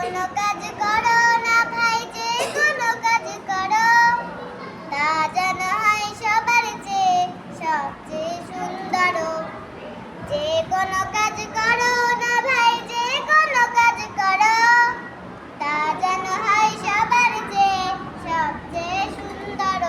কোনো কাজ করো না ভাই, যে কোনো কাজ করো, তা যেন হয় সবার চেয়ে সবচেয়ে সুন্দর। যে কোনো কাজ করো না ভাই, যে কোনো কাজ করো, তা যেন হয় সবার চেয়ে সবচেয়ে সুন্দর।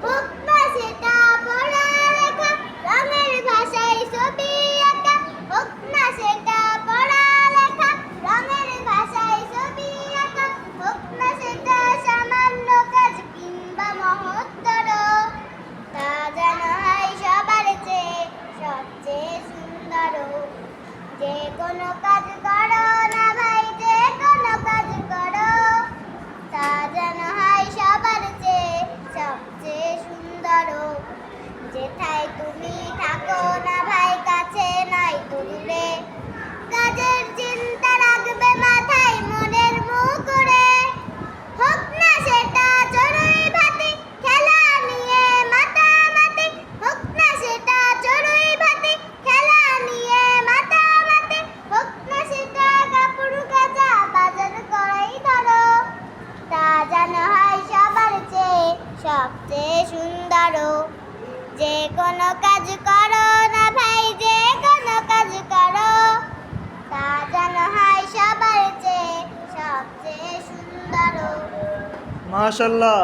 হোক না সেটা পড়ালেখা, রঙের ভাষায় ছবি আঁকা, হোক না সেটা পড়ালেখা, রঙের ভাষায় ছবি আঁকা, হোক না সেটা সামান্য কাজ কিংবা মহত্তর, তা যেন হয় সবার চেয়ে সবচেয়ে সুন্দর। যে কোনো কাজ করো না ভাই, যে কোনো কাজ করো, তা যেন হয় সবার চেয়ে সবচেয়ে সুন্দর। যেথায় তুমি থাকো না ভাই, কাছে নাই তো দূরে, কাজের চিন্তা রাখবে মাথায় মনের মুকুরে। হোক না সেটা চড়ুই ভাতি, খেলা নিয়ে মাতামাতি, হোক না সেটা চড়ুই ভাতি, খেলা নিয়ে মাতামাতি, হোক না সেটা কাপড় কাচা, বাজার করাই ধরো, তা যেন হয় সবার চেয়ে সবচেয়ে সুন্দর। যে কোনো কাজ করো না ভাই, যে কোনো কাজ করো, তা যেন হয় সবার চেয়ে সবচেয়ে সুন্দর। মাশাআল্লাহ।